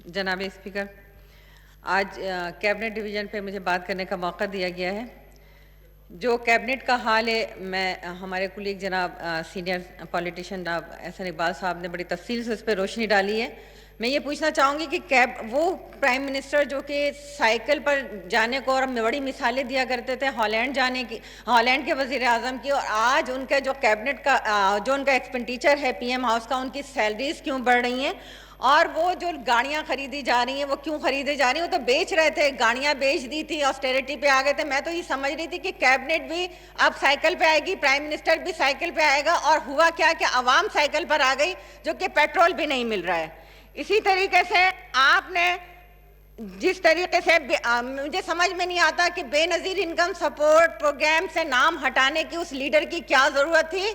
جناب اسپیکر، آج cabinet division پہ مجھے بات کرنے کا موقع دیا گیا ہے۔ جو کیبنٹ کا حال ہے، میں ہمارے کولیگ جناب سینئر پولیٹیشین جناب احسن اقبال صاحب نے بڑی تفصیل سے اس پہ روشنی ڈالی ہے۔ میں یہ پوچھنا چاہوں گی کہ وہ پرائم منسٹر جو کہ سائیکل پر جانے کو اور بڑی مثالیں دیا کرتے تھے ہالینڈ جانے کی، ہالینڈ کے وزیر اعظم کی، اور آج ان کا جو کیبنٹ کا جو ان کا ایکسپینڈیچر ہے پی ایم ہاؤس کا، ان کی سیلریز کیوں بڑھ رہی ہیں؟ اور وہ جو گاڑیاں خریدی جا رہی ہیں وہ کیوں خریدی جا رہی ہیں؟ وہ تو بیچ رہے تھے، گاڑیاں بیچ دی تھی، آسٹیریٹی پہ آ گئے تھے۔ میں تو یہ سمجھ رہی تھی کہ کیبنٹ بھی اب سائیکل پہ آئے گی، پرائم منسٹر بھی سائیکل پہ آئے گا، اور ہوا کیا کہ عوام سائیکل پر آ گئی، جو کہ پیٹرول بھی نہیں مل رہا ہے۔ اسی طریقے سے آپ نے جس طریقے سے مجھے سمجھ میں نہیں آتا کہ بے نظیر انکم سپورٹ پروگرام سے نام ہٹانے کی اس لیڈر کی کیا ضرورت تھی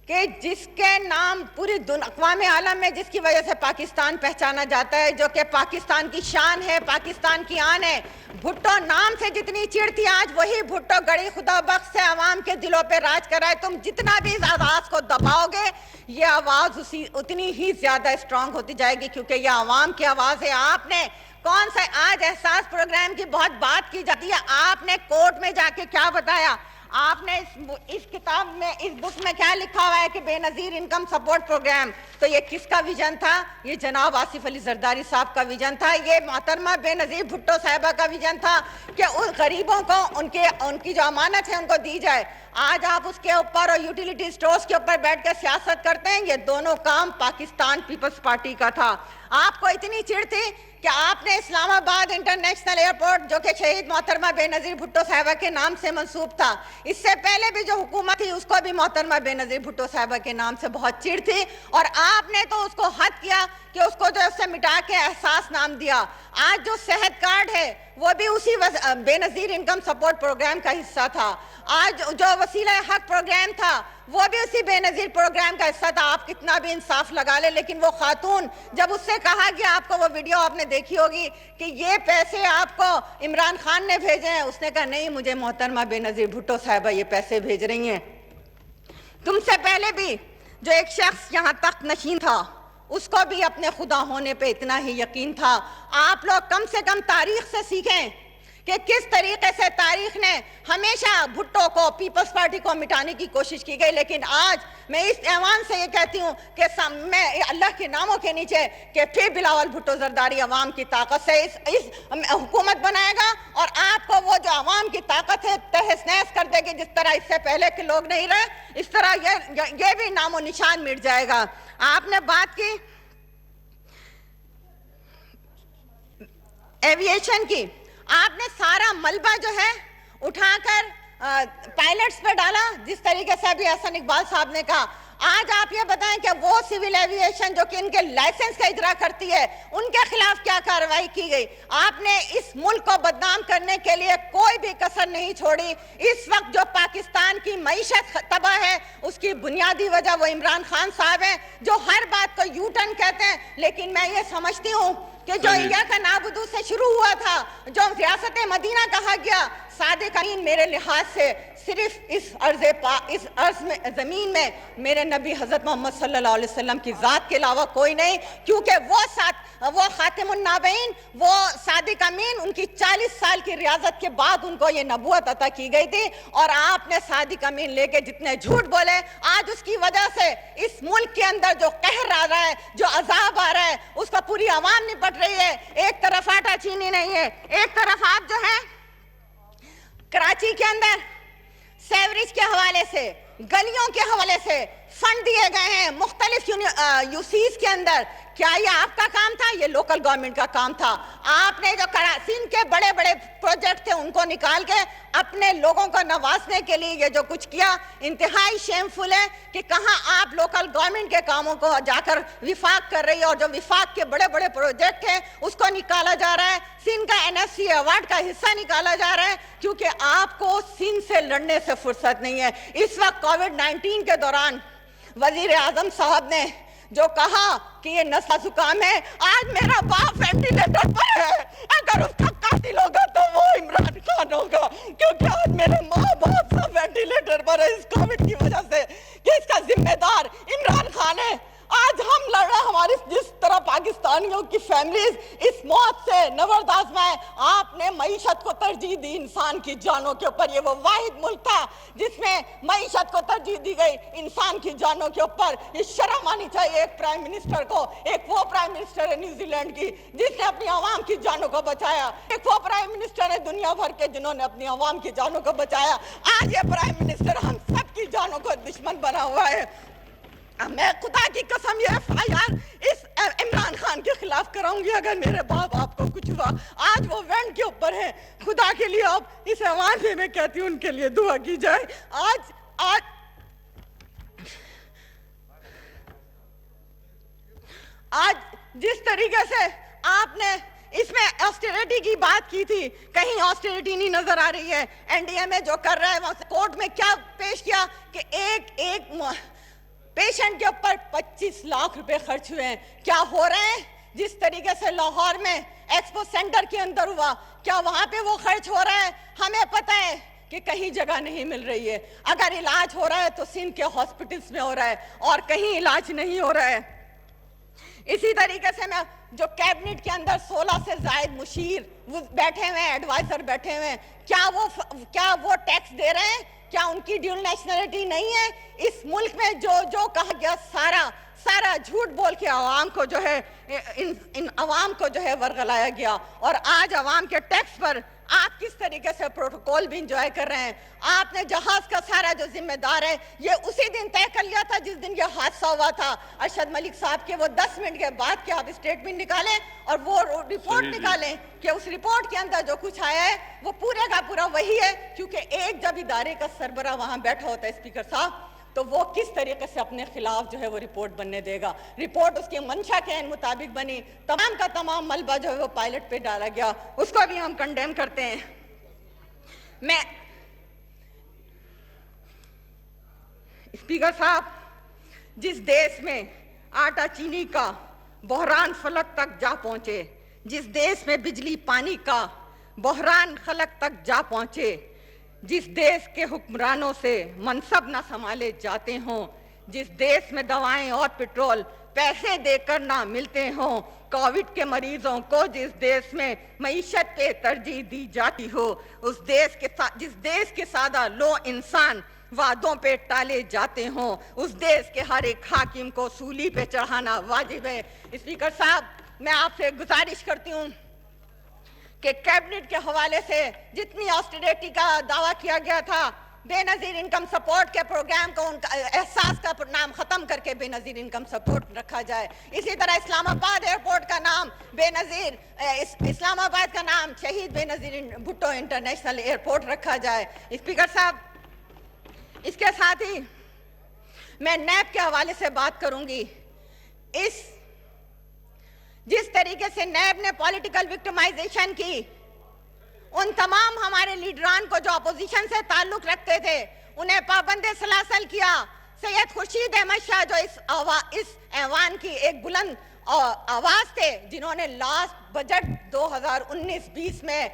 کہ جس کے نام پوری اقوام عالم میں جس کی وجہ سے پاکستان پہچانا جاتا ہے، جو کہ پاکستان کی شان ہے، پاکستان کی آن ہے۔ بھٹو نام سے جتنی چڑ تھی، آج وہی بھٹو گڑی خدا بخش سے عوام کے دلوں پہ راج کر رہا ہے۔ تم جتنا بھی اس آواز کو دباؤ گے، یہ آواز اتنی ہی زیادہ اسٹرانگ ہوتی جائے گی، کیونکہ یہ عوام کی آواز ہے۔ آپ نے کون سا آج احساس پروگرام کی بہت بات کی جاتی ہے، آپ نے کورٹ میں جا کے کیا بتایا؟ آپ نے اس کتاب میں، اس بک میں کیا لکھا ہوا ہے کہ بے نظیر انکم سپورٹ پروگرام؟ تو یہ کس کا ویژن تھا؟ یہ جناب آصف علی زرداری صاحب کا ویژن تھا، یہ محترمہ بے نظیر بھٹو صاحبہ کا ویژن تھا کہ ان غریبوں کو ان کی جو امانت ہے ان کو دی جائے۔ آج آپ اس کے اوپر اور یوٹیلیٹی سٹورز کے اوپر بیٹھ کے سیاست کرتے ہیں۔ یہ دونوں کام پاکستان پیپلز پارٹی کا تھا۔ آپ کو اتنی چڑ تھی کہ آپ نے اسلام آباد انٹرنیشنل ایئرپورٹ، جو کہ شہید محترمہ بے نظیر بھٹو صاحبہ کے نام سے منسوب تھا، اس سے پہلے بھی جو حکومت تھی اس کو بھی محترمہ بے نظیر بھٹو صاحبہ کے نام سے بہت چڑ تھی، اور آپ نے تو اس کو حد کیا کہ اس کو جو اس سے مٹا کے احساس نام دیا۔ آج جو صحت کارڈ ہے وہ بھی اسی بے نظیر انکم سپورٹ پروگرام کا حصہ تھا۔ آج جو وسیلہ حق پروگرام تھا وہ بھی اسی بے نظیر پروگرام کا حصہ تھا۔ آپ کتنا بھی انصاف لگا لے، لیکن وہ خاتون، جب اس سے کہا گیا، آپ کو وہ ویڈیو آپ نے دیکھی ہوگی کہ یہ پیسے آپ کو عمران خان نے بھیجے ہیں، اس نے کہا نہیں، مجھے محترمہ بے نظیر بھٹو صاحبہ یہ پیسے بھیج رہی ہیں۔ تم سے پہلے بھی جو ایک شخص یہاں تخت نشین تھا، اس کو بھی اپنے خدا ہونے پہ اتنا ہی یقین تھا۔ آپ لوگ کم سے کم تاریخ سے سیکھیں کہ کس طریقے سے تاریخ نے ہمیشہ بھٹو کو، پیپلز پارٹی کو مٹانے کی کوشش کی گئی، لیکن آج میں اس ایوان سے یہ کہتی ہوں کہ میں اللہ کے ناموں کے نیچے کہ پھر بلاول بھٹو زرداری عوام کی طاقت سے اس حکومت بنائے گا، اور آپ کو وہ جو عوام کی طاقت ہے تہس نہس کر دے گی، جس طرح اس سے پہلے کے لوگ نہیں رہے، اس طرح یہ بھی نام و نشان مٹ جائے گا۔ آپ نے بات کی ایوییشن کی، آپ نے سارا ملبہ جو ہے اٹھا کر پائلٹس پہ ڈالا، جس طریقے سے ابھی احسن اقبال صاحب نے کہا۔ آج آپ یہ بتائیں کہ وہ سول ایوییشن جو کہ ان کے لائسنس کا اجرا کرتی ہے، ان کے خلاف کیا کارروائی کی گئی؟ آپ نے اس ملک کو بدنام کرنے کے لیے کوئی بھی کسر نہیں چھوڑی۔ اس وقت جو پاکستان کی معیشت تباہ ہے، اس کی بنیادی وجہ وہ عمران خان صاحب ہیں، جو ہر بات کو یو ٹرن کہتے ہیں۔ لیکن میں یہ سمجھتی ہوں کہ جو ایاک نعبد سے شروع ہوا تھا، جو ریاست مدینہ کہا گیا، صادق امین میرے لحاظ سے صرف اس عرض میں، زمین میں میرے نبی حضرت محمد صلی اللہ علیہ وسلم کی ذات کے علاوہ کوئی نہیں، کیونکہ وہ خاتم النبیین، وہ صادق امین، ان کی 40 سال کی ریاضت کے بعد ان کو یہ نبوت عطا کی گئی تھی، اور آپ نے صادق امین لے کے جتنے جھوٹ بولے، آج اس کی وجہ سے اس ملک کے اندر جو قہر آ رہا ہے، جو عذاب آ رہا ہے، اس کا پوری عوام نپٹ رہی ہے۔ ایک طرف آٹا چینی نہیں ہے، ایک طرف آپ جو ہے کراچی کے اندر سیوریج کے حوالے سے، گلیوں کے حوالے سے فنڈ دیے گئے ہیں مختلف یوسیز کے اندر۔ کیا یہ آپ کا کام تھا؟ یہ لوکل گورنمنٹ کا کام تھا۔ آپ نے جو سندھ کے بڑے بڑے پروجیکٹ تھے ان کو نکال کے اپنے لوگوں کو نوازنے کے لیے یہ جو کچھ کیا، انتہائی شیمفل ہے کہ کہاں آپ لوکل گورنمنٹ کے کاموں کو جا کر وفاق کر رہی ہے، اور جو وفاق کے بڑے بڑے پروجیکٹ ہیں اس کو نکالا جا رہا ہے۔ سندھ کا NFC ایوارڈ کا حصہ نکالا جا رہا ہے، کیونکہ آپ کو سندھ سے لڑنے سے فرصت نہیں ہے۔ اس وقت کووڈ-19 کے دوران وزیر اعظم صاحب نے جو کہا کہ یہ نزلہ زکام ہے، آج میرا باپ وینٹیلیٹر پر ہے، اگر اس کا قاتل ہوگا تو وہ عمران خان ہوگا، کیونکہ آج میرے ماں باپ سب وینٹیلیٹر پر ہے اس کووڈ کی وجہ سے، کہ اس کا ذمہ دار عمران خان ہے۔ آج ہم لڑ رہے ہیں، ہماری جس طرح پاکستان اسلامیوں کی فیملیز اس موت سے نبرد آزمائے. آپ نے معیشت کو ترجیح دی انسان کی جانوں کے اوپر. یہ وہ واحد ملک تھا جس میں معیشت کو ترجیح دی گئی انسان کی جانوں کے اوپر. یہ شرم آنی چاہیے ایک پرائم منسٹر کو. ایک وہ پرائم منسٹر ہے نیوزی لینڈ کی جس نے اپنی عوام کی جانوں کو بچایا. ایک وہ پرائم منسٹر ہے دنیا بھر کے جنہوں نے اپنی عوام کی جانوں کو بچایا. آج یہ پرائم منسٹر ہم سب کی جانوں کو دشمن بنا ہوا ہے. میں خدا کی قسم یہ FIR اس عمران خان کے خلاف کراؤں گی اگر میرے باپ آپ کو کچھ ہوا. آج وہ وینڈ کے اوپر ہیں. خدا کے لیے آپ اس ایوان سے میں کہتی ہوں ان کے لیے دعا کی جائے. آج جس طریقے سے آپ نے اس میں آسٹیریٹی کی بات کی تھی, کہیں آسٹیریٹی نہیں نظر آ رہی ہے. NDA میں جو کر رہا ہے وہاں سے کورٹ میں کیا پیش کیا کہ ایک پیشنٹ کے اوپر 25 لاکھ روپے خرچ ہوئے ہیں. کیا ہو رہے ہیں جس طریقے سے لاہور میں ایکسپو سینٹر کے اندر ہوا, کیا وہاں پہ وہ خرچ ہو رہا ہے؟ ہمیں پتہ ہے کہ کہیں جگہ نہیں مل رہی ہے. اگر علاج ہو رہا ہے تو سندھ کے ہاسپٹلز میں ہو رہا ہے اور کہیں علاج نہیں ہو رہا ہے. اسی طریقے سے میں جو کیبنٹ کے اندر 16 سے زائد مشیر بیٹھے ہوئے ہیں, ایڈوائزر بیٹھے ہوئے ہیں, کیا وہ ٹیکس دے رہے ہیں؟ کیا ان کی ڈیول نیشنلٹی نہیں ہے؟ اس ملک میں جو کہا گیا سارا جھوٹ بول کے عوام کو جو ہے ان عوام کو جو ہے ورغلایا گیا. اور آج عوام کے ٹیکس پر آپ کس طریقے سے پروٹوکول بھی انجوائے کر رہے ہیں. آپ نے جہاز کا سارا جو ذمہ دار ہے یہ اسی دن طے کر لیا تھا جس دن یہ حادثہ ہوا تھا. ارشد ملک صاحب کے وہ 10 منٹ کے بعد کے آپ اسٹیٹمنٹ نکالیں اور وہ رپورٹ نکالیں کہ اس رپورٹ کے اندر جو کچھ آیا ہے وہ پورے کا پورا وہی ہے. کیونکہ ایک جب ادارے کا سربراہ وہاں بیٹھا ہوتا ہے اسپیکر صاحب, تو وہ کس طریقے سے اپنے خلاف جو ہے وہ رپورٹ بننے دے گا. رپورٹ اس کی منشا کے مطابق بنی, تمام کا تمام ملبہ جو ہے وہ پائلٹ پہ ڈالا گیا, اس کو بھی ہم کنڈیم کرتے ہیں. میں اسپیکر صاحب, جس دیش میں آٹا چینی کا بحران فلک تک جا پہنچے, جس دیش میں بجلی پانی کا بحران خلق تک جا پہنچے, جس دیش کے حکمرانوں سے منصب نہ سنبھالے جاتے ہوں, جس دیش میں دوائیں اور پٹرول پیسے دے کر نہ ملتے ہوں, کووڈ کے مریضوں کو جس دیش میں معیشت پہ ترجیح دی جاتی ہو, جس دیش کے سادہ لو انسان وعدوں پہ ٹالے جاتے ہوں, اس دیش کے ہر ایک حاکم کو سولی پہ چڑھانا واجب ہے. اسپیکر صاحب, میں آپ سے گزارش کرتی ہوں کہ کیبنٹ کے حوالے سے جتنی آسٹریٹی کا دعویٰ کیا گیا تھا, بے نظیر انکم سپورٹ کے پروگرام کو ان کا احساس کا نام ختم کر کے بے نظیر انکم سپورٹ رکھا جائے. اسی طرح اسلام آباد ایئرپورٹ کا نام بے نظیر, اسلام آباد کا نام شہید بے نظیر بھٹو انٹرنیشنل ایئرپورٹ رکھا جائے. اسپیکر صاحب, اس کے ساتھ ہی میں نیب کے حوالے سے بات کروں گی. جس طریقے سے نیب نے پولیٹیکل وکٹمائزیشن کی, ان تمام ہمارے لیڈران کو جو اپوزیشن سے تعلق رکھتے تھے انہیں پابند سلاسل کیا. سید خورشید احمد شاہ جو اس ایوان کی ایک بلند آواز تھے, جنہوں نے لاسٹ بجٹ 2019-20 میں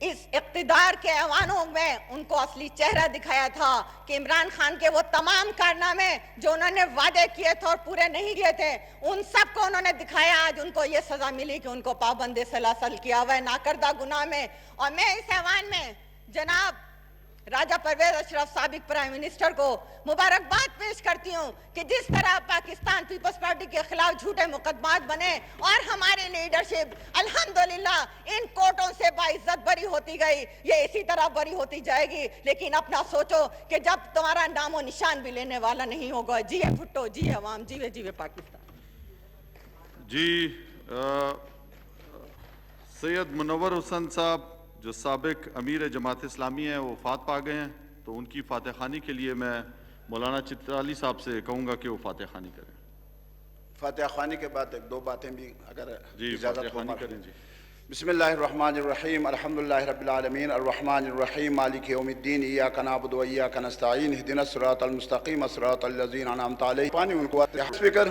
اس اقتدار کے ایوانوں میں ان کو اصلی چہرہ دکھایا تھا کہ عمران خان کے وہ تمام کارنامے جو انہوں نے وعدے کیے تھے اور پورے نہیں کیے تھے, ان سب کو انہوں نے دکھایا. آج ان کو یہ سزا ملی کہ ان کو پابند سلاسل کیا ہوا ہے ناکردہ گناہ میں. اور میں اس ایوان میں جناب راجہ پرویز اشرف سابق پرائم منسٹر کو مبارکباد پیش کرتی ہوں کہ جس طرح پاکستان پیپلز پارٹی کے خلاف جھوٹے مقدمات بنے اور ہماری لیڈرشپ الحمدللہ ان کورٹوں سے باعزت بری ہوتی گئی, یہ اسی طرح بری ہوتی جائے گی. لیکن اپنا سوچو کہ جب تمہارا نام و نشان بھی لینے والا نہیں ہوگا. جیے بھٹو, جیے عوام, جیوے پاکستان. جی سید منور حسن صاحب جو سابق امیر جماعت اسلامی ہیں وہ وفات پا گئے ہیں, تو ان کی فاتح خوانی کے لیے میں مولانا چترالی صاحب سے کہوں گا کہ وہ فاتح خوانی کریں. فاتح خوانی کے بعد ایک دو باتیں بھی اگر جی فاتح خوانی کریں. جی بسم اللہ الرحمن الرحیم, الحمدللہ رب العالمین, الرحمن الرحیم, مالک یوم الدین, ایاک نعبد و ایاک نستعین, اہدنا الصراط المستقیم, صراط الذین انعمت علیہم. پانی ان کو اسپیکر